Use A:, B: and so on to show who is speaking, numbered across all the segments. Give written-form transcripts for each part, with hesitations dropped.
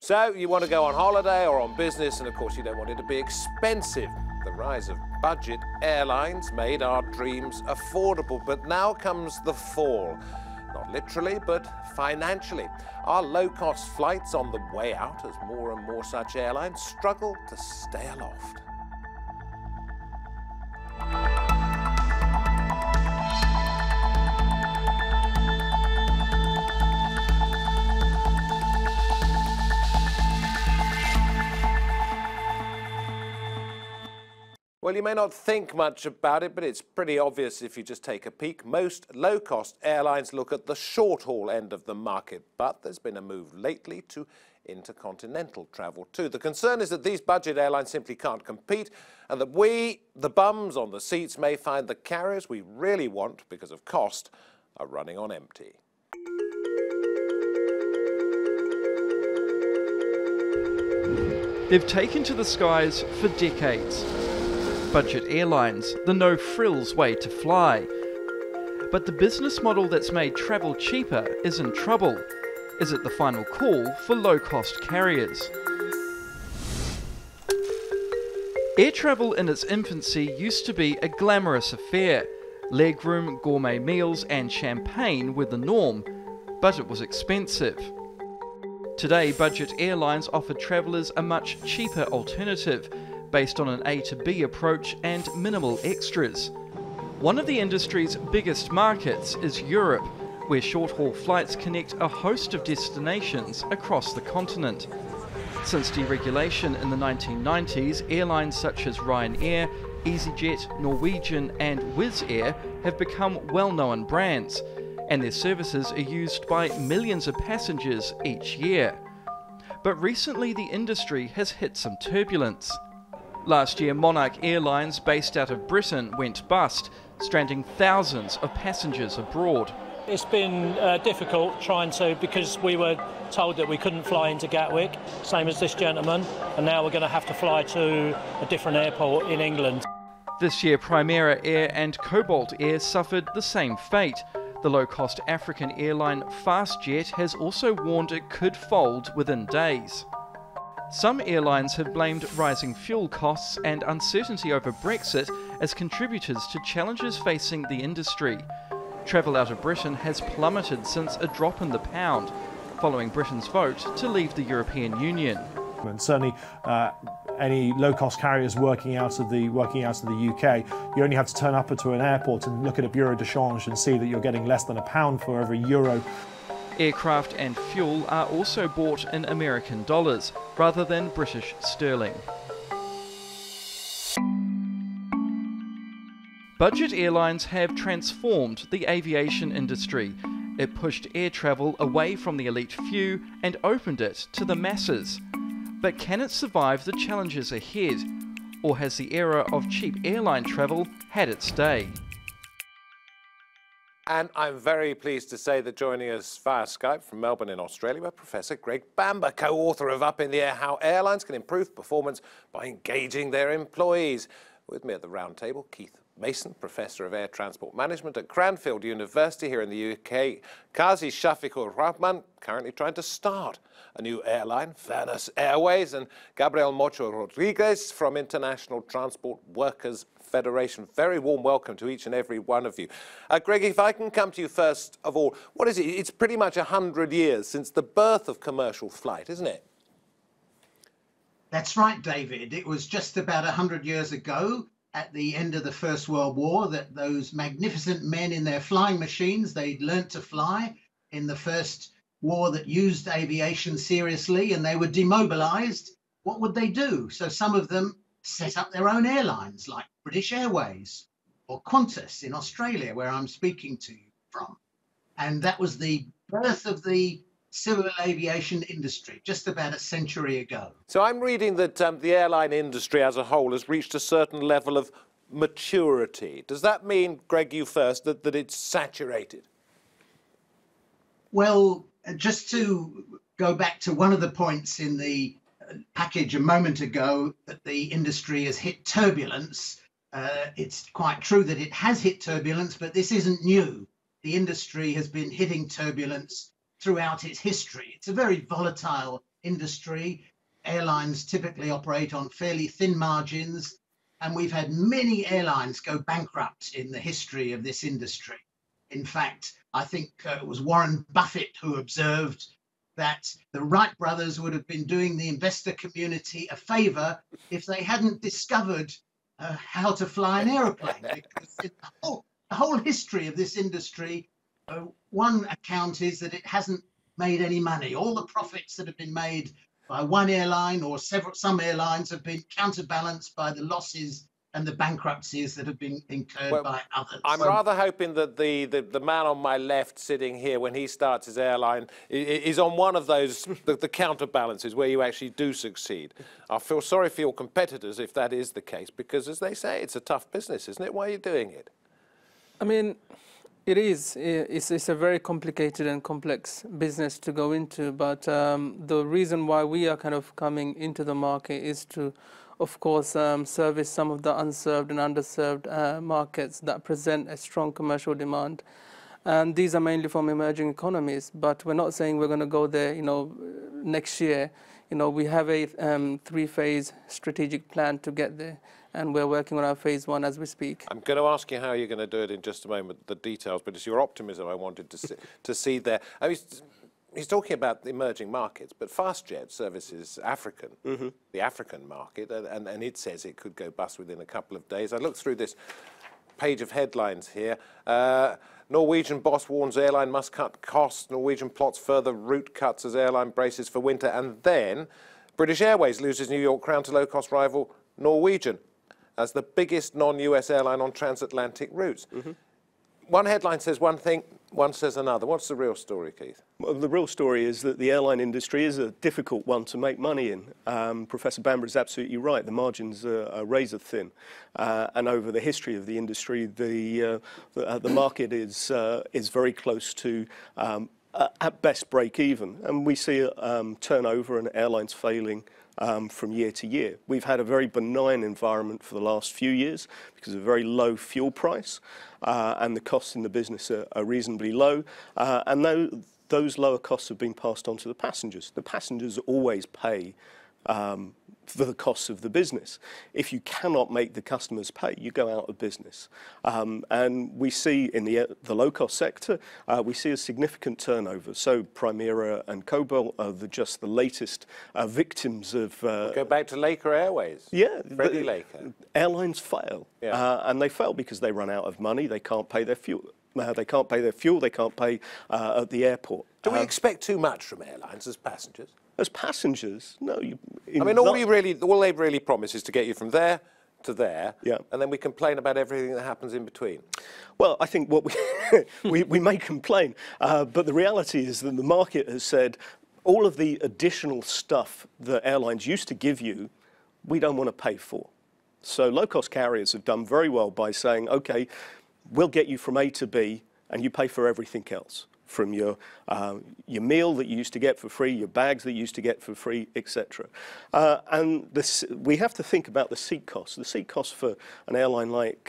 A: So you want to go on holiday or on business, and of course you don't want it to be expensive. The rise of budget airlines made our dreams affordable, but now comes the fall. Not literally, but financially. Are low-cost flights on the way out as more and more such airlines struggle to stay aloft? Well, you may not think much about it, but it's pretty obvious if you just take a peek. Most low-cost airlines look at the short-haul end of the market, but there's been a move lately to intercontinental travel too. The concern is that these budget airlines simply can't compete, and that we, the bums on the seats, may find the carriers we really want, because of cost, are running on empty.
B: They've taken to the skies for decades. Budget airlines, the no-frills way to fly. But the business model that's made travel cheaper is in trouble. Is it the final call for low-cost carriers? Air travel in its infancy used to be a glamorous affair. Legroom, gourmet meals and champagne were the norm, but it was expensive. Today, budget airlines offer travellers a much cheaper alternative, based on an A to B approach and minimal extras. One of the industry's biggest markets is Europe, where short-haul flights connect a host of destinations across the continent. Since deregulation in the 1990s, airlines such as Ryanair, EasyJet, Norwegian and Wizz Air have become well-known brands, and their services are used by millions of passengers each year. But recently the industry has hit some turbulence. Last year, Monarch Airlines, based out of Britain, went bust, stranding thousands of passengers abroad.
C: It's been difficult because we were told that we couldn't fly into Gatwick, same as this gentleman, and now we're going to have to fly to a different airport in England.
B: This year, Primera Air and Cobalt Air suffered the same fate. The low-cost African airline FastJet has also warned it could fold within days. Some airlines have blamed rising fuel costs and uncertainty over Brexit as contributors to challenges facing the industry. Travel out of Britain has plummeted since a drop in the pound, following Britain's vote to leave the European Union.
D: And certainly any low-cost carriers working out of the UK, you only have to turn up to an airport and look at a bureau de change and see that you're getting less than £1 for every euro.
B: Aircraft and fuel are also bought in American dollars rather than British sterling. Budget airlines have transformed the aviation industry. It pushed air travel away from the elite few and opened it to the masses. But can it survive the challenges ahead? Or has the era of cheap airline travel had its day?
A: And I'm very pleased to say that joining us via Skype from Melbourne in Australia are Professor Greg Bamber, co-author of Up in the Air, How Airlines Can Improve Performance by Engaging Their Employees. With me at the Roundtable, Keith Mason, Professor of Air Transport Management at Cranfield University here in the UK. Kazi Shafiqur Rahman, currently trying to start a new airline, Firnas Airways, and Gabriel Mocho Rodriguez from International Transport Workers Federation. Very warm welcome to each and every one of you. Greg, if I can come to you first of all, what is it? It's pretty much 100 years since the birth of commercial flight, isn't it?
E: That's right, David. It was just about 100 years ago, at the end of the First World War, that those magnificent men in their flying machines, they'd learnt to fly in the first war that used aviation seriously, and they were demobilized. What would they do? So some of them set up their own airlines, like British Airways or Qantas in Australia, where I'm speaking to you from. And that was the birth of the civil aviation industry just about a century ago.
A: So I'm reading that the airline industry as a whole has reached a certain level of maturity. Does that mean, Greg, you first, that it's saturated?
E: Well, just to go back to one of the points in the package a moment ago, that the industry has hit turbulence. It's quite true that it has hit turbulence, but this isn't new. The industry has been hitting turbulence throughout its history. It's a very volatile industry. Airlines typically operate on fairly thin margins, and we've had many airlines go bankrupt in the history of this industry. In fact, I think it was Warren Buffett who observed that the Wright brothers would have been doing the investor community a favor if they hadn't discovered how to fly an aeroplane. Because the whole history of this industry, one account is that it hasn't made any money. All the profits that have been made by one airline or some airlines have been counterbalanced by the losses and the bankruptcies that have been incurred by others.
A: I'm rather hoping that the man on my left sitting here, when he starts his airline, is on one of those, the counterbalances where you actually do succeed. I feel sorry for your competitors if that is the case, because as they say, it's a tough business, isn't it? Why are you doing it?
F: I mean, it is. It's a very complicated and complex business to go into, but the reason why we are kind of coming into the market is to, of course, service some of the unserved and underserved markets that present a strong commercial demand. And these are mainly from emerging economies, but we're not saying we're going to go there, next year. We have a three-phase strategic plan to get there, and we're working on our phase 1 as we speak.
A: I'm going to ask you how you're going to do it in just a moment, the details, but it's your optimism I wanted to see there. I mean, he's talking about the emerging markets, but FastJet services African, the African market, and it says it could go bust within a couple of days. I looked through this page of headlines here. Norwegian boss warns airline must cut costs. Norwegian plots further route cuts as airline braces for winter. And then British Airways loses New York crown to low-cost rival Norwegian as the biggest non-US airline on transatlantic routes. One headline says one thing, one says another. What's the real story, Keith?
G: Well, the real story is that the airline industry is a difficult one to make money in. Professor Bamber is absolutely right. The margins are razor thin. And over the history of the industry, the market is very close to, at best, break even. And we see turnover and airlines failing from year to year. We've had a very benign environment for the last few years because of a very low fuel price, and the costs in the business are reasonably low. And those lower costs have been passed on to the passengers. The passengers always pay for the costs of the business. If you cannot make the customers pay, you go out of business. And we see in the low-cost sector, we see a significant turnover. So Primera and Cobalt are just the latest victims of...
A: Go back to Laker Airways.
G: Yeah.
A: Freddie Laker.
G: Airlines fail.
A: Yeah.
G: And they fail because they run out of money, they can't pay their fuel. They can't pay their fuel, they can't pay at the airport.
A: Do we expect too much from airlines as passengers?
G: As passengers, no.
A: I mean, all they really promise is to get you from there to there, and then we complain about everything that happens in between.
G: Well, I think what we may complain, but the reality is that the market has said all of the additional stuff that airlines used to give you, we don't want to pay for. So low-cost carriers have done very well by saying, okay, we'll get you from A to B, and you pay for everything else. From your meal that you used to get for free, your bags that you used to get for free, etc. And we have to think about the seat cost. The seat cost for an airline like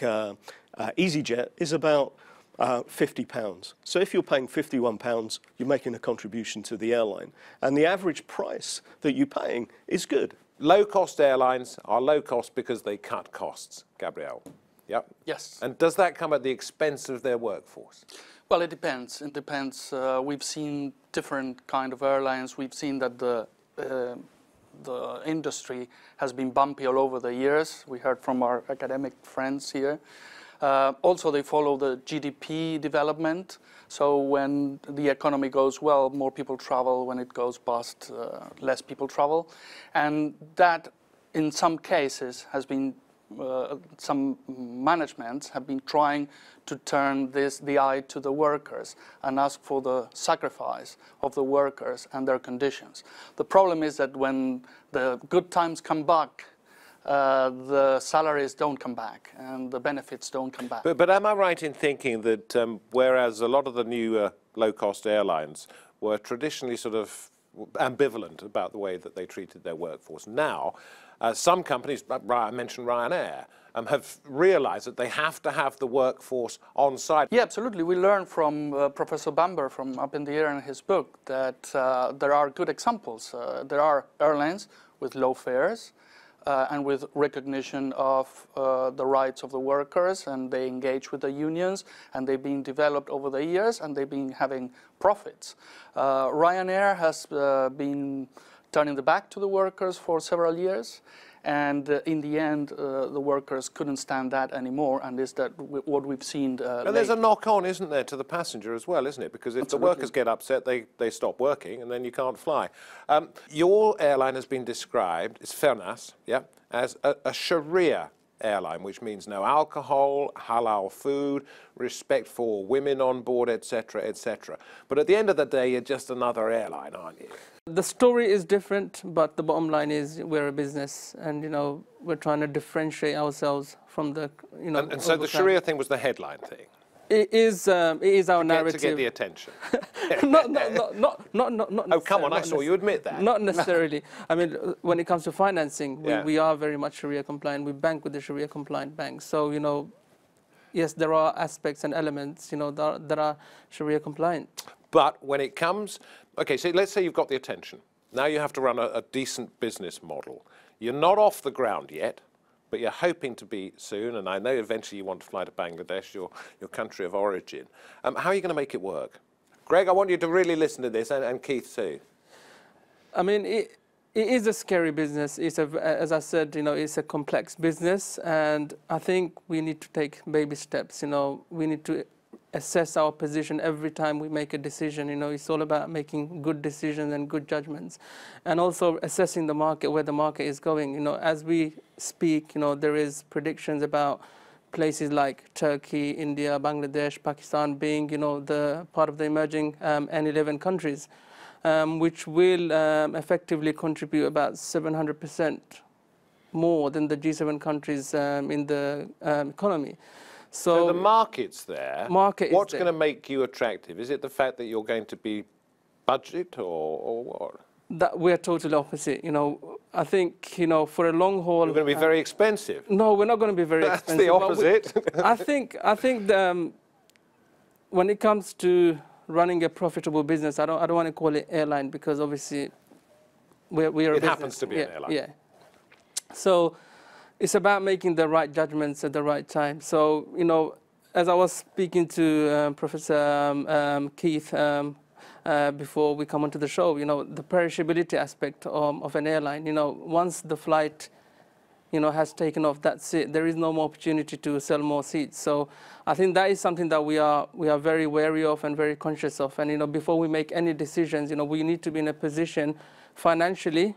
G: EasyJet is about £50. So if you're paying £51, you're making a contribution to the airline. And the average price that you're paying is good.
A: Low-cost airlines are low-cost because they cut costs, Gabriel. Yep.
H: Yes.
A: And does that come at the expense of their workforce?
H: Well, it depends. It depends. We've seen different kind of airlines. We've seen that the industry has been bumpy all over the years. We heard from our academic friends here. Also, they follow the GDP development. So when the economy goes well, more people travel. When it goes bust, less people travel. And that, in some cases, has been some managements have been trying to turn the eye to the workers and ask for the sacrifice of the workers and their conditions. The problem is that when the good times come back, the salaries don't come back and the benefits don't come back.
A: But am I right in thinking that whereas a lot of the new low-cost airlines were traditionally sort of ambivalent about the way that they treated their workforce, now some companies, I mentioned Ryanair, have realised that they have to have the workforce on site.
H: Yeah, absolutely. We learned from Professor Bamber from Up in the Air in his book that there are good examples. There are airlines with low fares and with recognition of the rights of the workers, and they engage with the unions, and they've been developed over the years, and they've been having profits. Ryanair has been turning the back to the workers for several years. And in the end, the workers couldn't stand that anymore, and is that what we've seen.
A: And there's a knock-on, isn't there, to the passenger as well, isn't it? Because if the workers get upset, they stop working, and then you can't fly. Your airline has been described, it's Firnas, yeah, as a Sharia airline, which means no alcohol, halal food, respect for women on board, etc., etc. But at the end of the day, you're just another airline, aren't you?
F: The story is different, but the bottom line is we're a business, and we're trying to differentiate ourselves from the
A: And so the Sharia thing was the headline thing.
F: It is our narrative
A: to get the attention.
F: not.
A: Oh, come on! I saw you admit that.
F: Not necessarily. I mean, when it comes to financing, we are very much Sharia compliant. We bank with the Sharia compliant banks. So yes, there are aspects and elements that are Sharia compliant.
A: But when it comes, okay, so let's say you've got the attention. Now you have to run a decent business model. You're not off the ground yet, but you're hoping to be soon, and I know eventually you want to fly to Bangladesh, your country of origin. How are you going to make it work? Greg, I want you to really listen to this, and Keith too. I
F: mean, it is a scary business. As I said, it's a complex business, and I think we need to take baby steps. We need to assess our position every time we make a decision. It's all about making good decisions and good judgments, and also assessing the market, where the market is going. As we speak, there is predictions about places like Turkey, India, Bangladesh, Pakistan being, the part of the emerging N11 countries, which will effectively contribute about 700% more than the G7 countries in the economy. So
A: the market's there. What's going to make you attractive? Is it the fact that you're going to be budget or what?
F: That we're totally opposite. I think for a long haul.
A: We're going to be very expensive.
F: No, we're not going to be very expensive.
A: That's the opposite.
F: I think when it comes to running a profitable business, I don't want to call it airline, because obviously we are a business. It
A: happens to be an airline.
F: Yeah. So it's about making the right judgments at the right time. So, as I was speaking to Professor Keith before we come onto the show, the perishability aspect of an airline, once the flight, has taken off, that's it. There is no more opportunity to sell more seats. So I think that is something that we are very wary of and very conscious of. And, before we make any decisions, we need to be in a position financially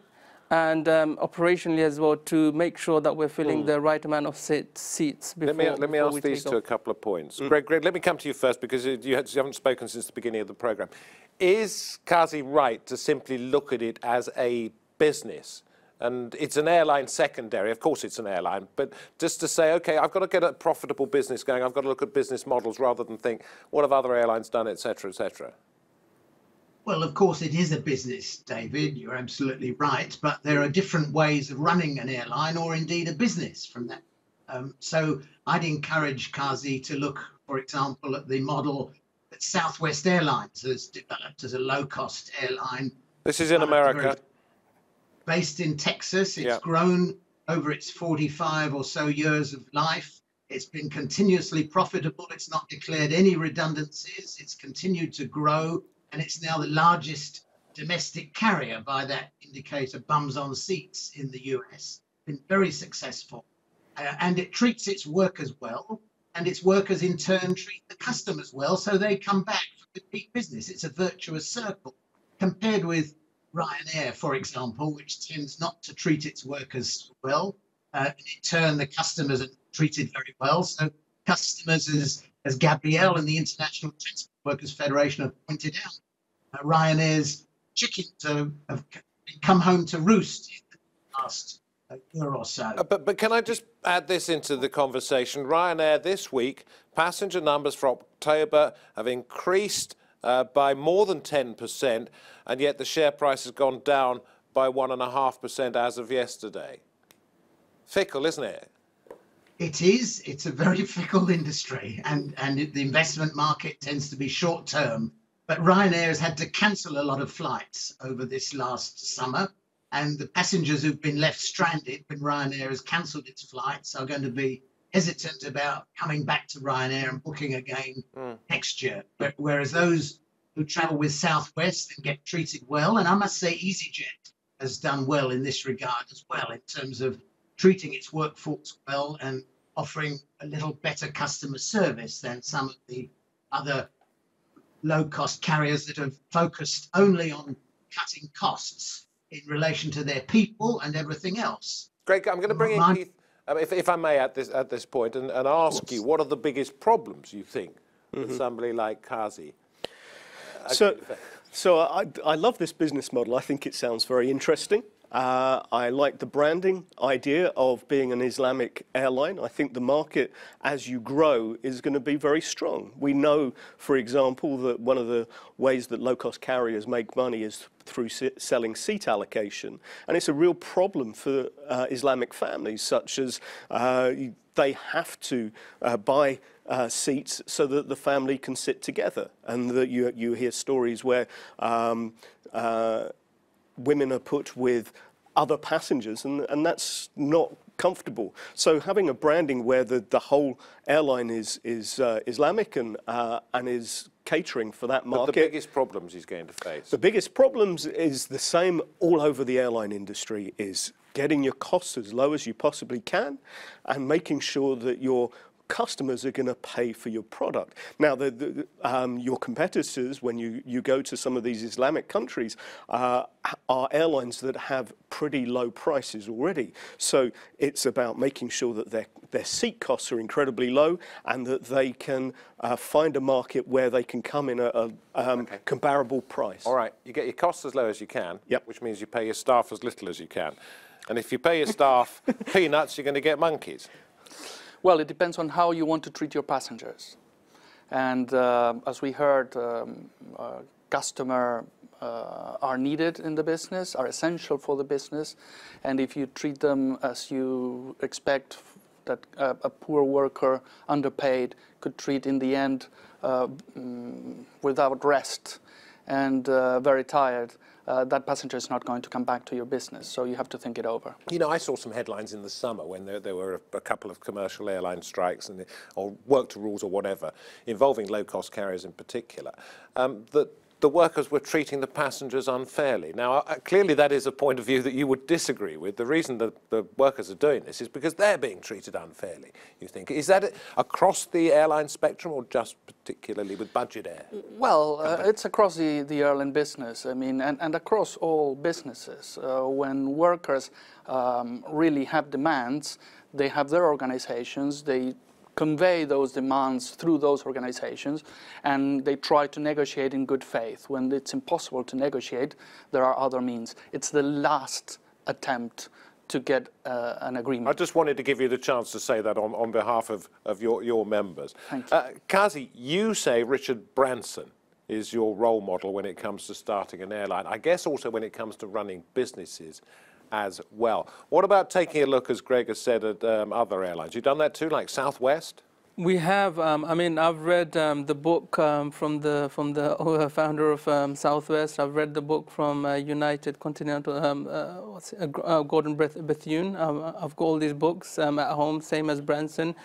F: and operationally as well to make sure that we're filling the right amount of seats before
A: Let me ask these two a couple of points. Greg, let me come to you first, because you haven't spoken since the beginning of the programme. Is Kazi right to simply look at it as a business? And it's an airline secondary, of course it's an airline, but just to say, OK, I've got to get a profitable business going, I've got to look at business models rather than think, what have other airlines done, etc., etc.?
E: Well, of course, it is a business, David. You're absolutely right. But there are different ways of running an airline, or indeed a business from that. So I'd encourage Kazi to look, for example, at the model that Southwest Airlines has developed as a low-cost airline.
A: This is in America.
E: Based in Texas. It's grown over its 45 or so years of life. It's been continuously profitable. It's not declared any redundancies. It's continued to grow. And it's now the largest domestic carrier by that indicator, bums on seats, in the US. Been very successful. And it treats its workers well, and its workers in turn treat the customers well, so they come back for repeat business. It's a virtuous circle. Compared with Ryanair, for example, which tends not to treat its workers well. In turn, the customers are treated very well. So customers, as Gabriel and the International Transport Workers Federation have pointed out, Ryanair's chickens have come home to roost in the last year or so.
A: But can I just add this into the conversation? Ryanair this week, passenger numbers for October have increased by more than 10%, and yet the share price has gone down by 1.5% as of yesterday. Fickle, isn't it?
E: It is. It's a very fickle industry, and the investment market tends to be short term. But Ryanair has had to cancel a lot of flights over this last summer, and the passengers who've been left stranded when Ryanair has cancelled its flights are going to be hesitant about coming back to Ryanair and booking again next year. But whereas those who travel with Southwest and get treated well, and I must say EasyJet has done well in this regard as well, in terms of treating its workforce well and offering a little better customer service than some of the other low-cost carriers that have focused only on cutting costs in relation to their people and everything else.
A: Greg, I'm going to bring in Keith, if I may, at this point, and ask you, what are the biggest problems you think with somebody like Kazi?
G: So I love this business model. I think it sounds very interesting. I like the branding idea of being an Islamic airline. I think the market, as you grow, is going to be very strong. We know, for example, that one of the ways that low-cost carriers make money is through selling seat allocation. And it's a real problem for Islamic families, such as they have to buy seats so that the family can sit together. And that you hear stories where women are put with other passengers, and that's not comfortable. So having a branding where the whole airline is Islamic and is catering for that market.
A: But the biggest problems he's going to face?
G: The biggest problems is the same all over the airline industry, is getting your costs as low as you possibly can and making sure that your customers are going to pay for your product. Now, your competitors, when you go to some of these Islamic countries, are airlines that have pretty low prices already. So it's about making sure that their seat costs are incredibly low and that they can find a market where they can come in at a comparable price.
A: All right, you get your costs as low as you can, which means you pay your staff as little as you can. And if you pay your staff peanuts, you're going to get monkeys.
H: Well, it depends on how you want to treat your passengers. And as we heard, customer are needed in the business, are essential for the business. And if you treat them as you expect that a poor worker, underpaid, could treat in the end without rest and very tired, that passenger is not going to come back to your business. So you have to think it over.
A: You know, I saw some headlines in the summer when there were a couple of commercial airline strikes or work to rules or whatever, involving low-cost carriers in particular, that the workers were treating the passengers unfairly. Now, clearly that is a point of view that you would disagree with. The reason that the workers are doing this is because they're being treated unfairly, you think. Is that across the airline spectrum or just particularly with budget air?
H: Well, it's across the airline business, I mean, and across all businesses. When workers really have demands, they have their organizations, they convey those demands through those organizations, and they try to negotiate in good faith. When it's impossible to negotiate, there are other means. It's the last attempt to get an agreement.
A: I just wanted to give you the chance to say that on behalf of your members.
H: Thank you.
A: Kazi, you say Richard Branson is your role model when it comes to starting an airline. I guess also when it comes to running businesses as well. What about taking a look, as Greg has said, at other airlines? You've done that too, like Southwest?
F: We have. I mean, I've read the book from the founder of Southwest. I've read the book from United Continental, Gordon Bethune. I've got all these books at home, same as Branson.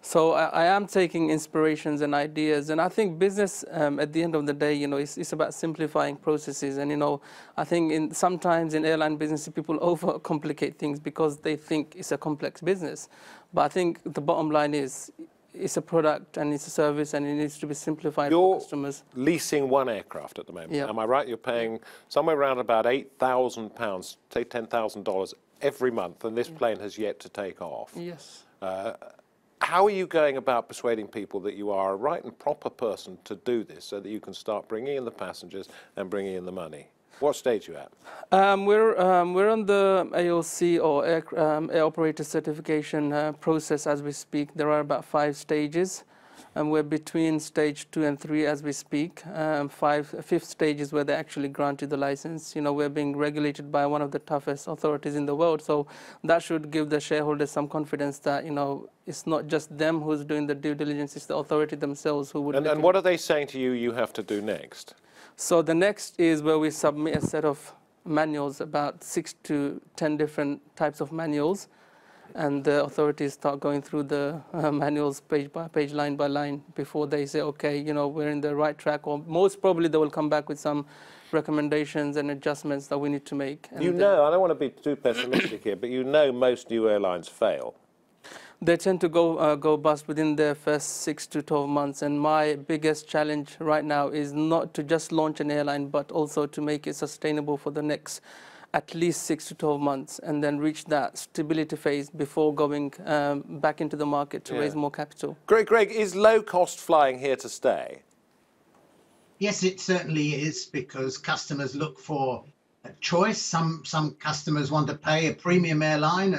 F: So I am taking inspirations and ideas, and I think business, at the end of the day, you know, it's about simplifying processes. And you know, I think sometimes in airline business, people overcomplicate things because they think it's a complex business. But I think the bottom line is, it's a product and it's a service, and it needs to be simplified for customers.
A: You're leasing one aircraft at the moment.
F: Yeah.
A: Am I right? You're paying somewhere around about £8,000, say $10,000 every month, and this plane has yet to take off.
F: Yes.
A: How are you going about persuading people that you are a right and proper person to do this so that you can start bringing in the passengers and bringing in the money? What stage are you at?
F: We're on the AOC, or Air Operator Certification process as we speak. There are about 5 stages. and we're between stage 2 and 3 as we speak. Fifth stage is where they actually grant you the license. You know, we're being regulated by one of the toughest authorities in the world, so that should give the shareholders some confidence that, you know, it's not just them who's doing the due diligence, it's the authority themselves who would.
A: And what are they saying to you you have to do next?
F: So the next is where we submit a set of manuals, about 6 to 10 different types of manuals, and the authorities start going through the manuals page by page, line by line, before they say, okay, you know, we're in the right track, or most probably they will come back with some recommendations and adjustments that we need to make. And
A: you know, I don't want to be too pessimistic here, but you know most new airlines fail.
F: They tend to go bust within their first 6 to 12 months, and my biggest challenge right now is not to just launch an airline, but also to make it sustainable for the next at least 6 to 12 months, and then reach that stability phase before going back into the market to raise more capital.
A: Greg, is low-cost flying here to stay?
E: Yes, it certainly is, because customers look for a choice. Some customers want to pay a premium airline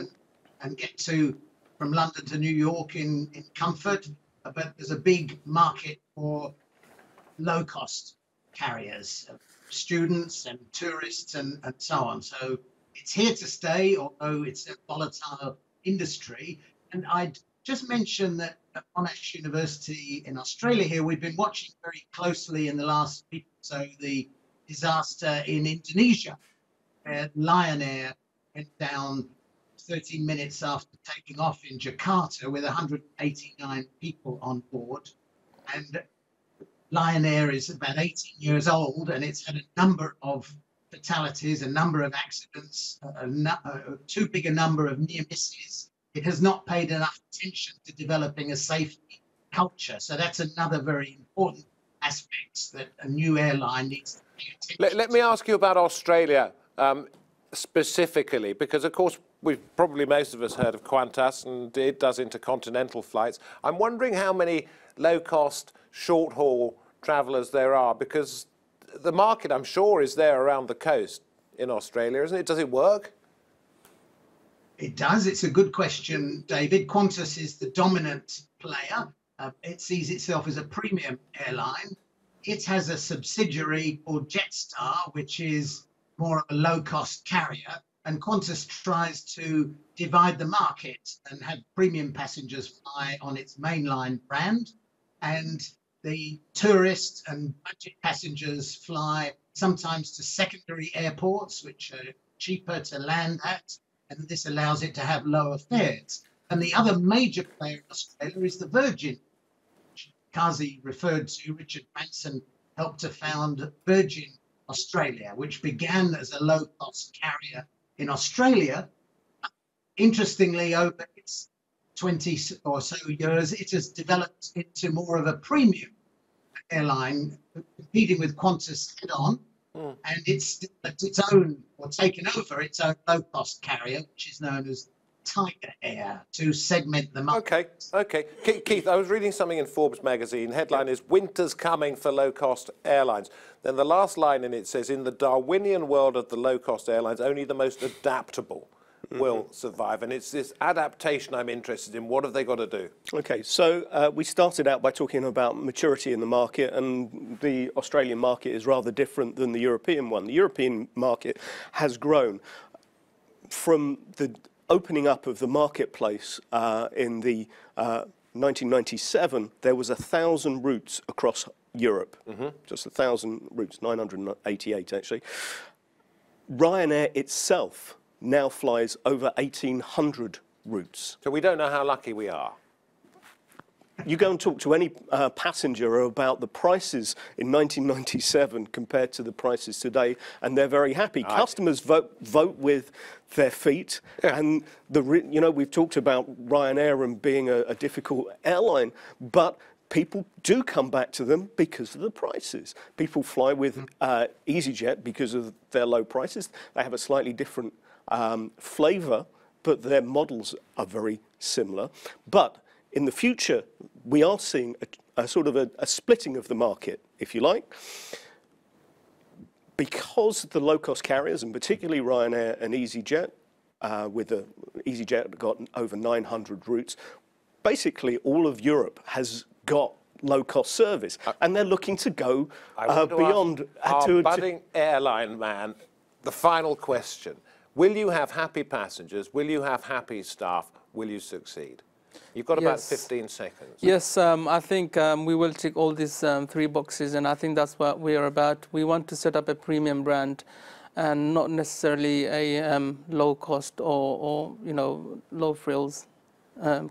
E: and get to from London to New York in comfort, but there's a big market for low-cost carriers, students and tourists and so on. So it's here to stay, although it's a volatile industry. And I'd just mention that at Monash University in Australia here, we've been watching very closely in the last week or so the disaster in Indonesia, where Ryanair went down 13 minutes after taking off in Jakarta with 189 people on board. And Ryanair is about 18 years old, and it's had a number of fatalities, a number of accidents, too big a number of near misses. It has not paid enough attention to developing a safety culture. So that's another very important aspect that a new airline needs to pay attention to.
A: Let me ask you about Australia specifically, because of course probably most of us heard of Qantas, and it does intercontinental flights. I'm wondering how many low-cost, short-haul travellers there are, because the market, I'm sure, is there around the coast in Australia, isn't it? Does it work?
E: It does. It's a good question, David. Qantas is the dominant player. It sees itself as a premium airline. It has a subsidiary called Jetstar, which is more of a low-cost carrier, and Qantas tries to divide the market and have premium passengers fly on its mainline brand, and the tourist and budget passengers fly sometimes to secondary airports, which are cheaper to land at, and this allows it to have lower fares. And the other major player in Australia is the Virgin, which Kazi referred to. Richard Branson helped to found Virgin Australia, which began as a low-cost carrier in Australia. Interestingly, over its 20 or so years, it has developed into more of a premium airline, competing with Qantas head-on, and it's developed its own, or taken over its own low-cost carrier, which is known as Tiger Air, to segment the market.
A: Okay. Keith, I was reading something in Forbes magazine. Headline is "Winter's Coming for Low-Cost Airlines." Then the last line in it says, "In the Darwinian world of the low-cost airlines, only the most adaptable will survive." And it's this adaptation I'm interested in. What have they got to do?
G: Okay, so we started out by talking about maturity in the market, and the Australian market is rather different than the European one. The European market has grown from the opening up of the marketplace in the 1997. There was 1,000 routes across Europe, just 1,000 routes, 988 actually. Ryanair itself now flies over 1,800 routes.
A: So we don't know how lucky we are.
G: You go and talk to any passenger about the prices in 1997 compared to the prices today, and they're very happy. Customers vote with their feet, and we've talked about Ryanair and being a difficult airline, but people do come back to them because of the prices. People fly with EasyJet because of their low prices. They have a slightly different flavour, but their models are very similar. But in the future, we are seeing a sort of a splitting of the market, if you like, because the low-cost carriers, and particularly Ryanair and EasyJet, EasyJet got over 900 routes. Basically, all of Europe has got low-cost service, and they're looking to go beyond.
A: Our budding airline man, the final question. Will you have happy passengers? Will you have happy staff? Will you succeed? You've got about 15 seconds.
F: Yes, I think we will tick all these 3 boxes, and I think that's what we are about. We want to set up a premium brand and not necessarily a low cost or low frills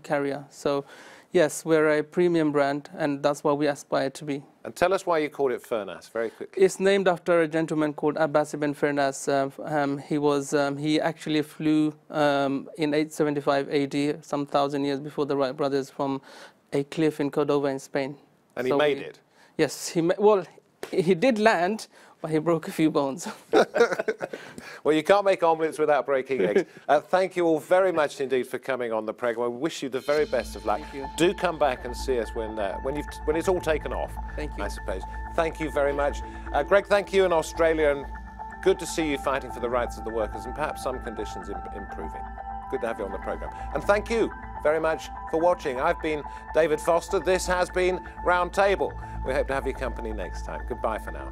F: carrier. So yes, we're a premium brand, and that's what we aspire to be.
A: And tell us why you called it Firnas, very quickly.
F: It's named after a gentleman called Abbas ibn Firnas. He actually flew in 875 AD, some 1,000 years before the Wright brothers, from a cliff in Cordova in Spain.
A: And he made it?
F: Yes, he did land, but he broke a few bones.
A: Well, you can't make omelettes without breaking eggs. Thank you all very much indeed for coming on the programme. We wish you the very best of luck.
F: Thank you.
A: Do come back and see us when it's all taken off.
F: Thank you.
A: I suppose. Thank you very much. Greg, thank you in Australia, and good to see you fighting for the rights of the workers and perhaps some conditions improving. Good to have you on the programme. And thank you very much for watching. I've been David Foster. This has been Roundtable. We hope to have your company next time. Goodbye for now.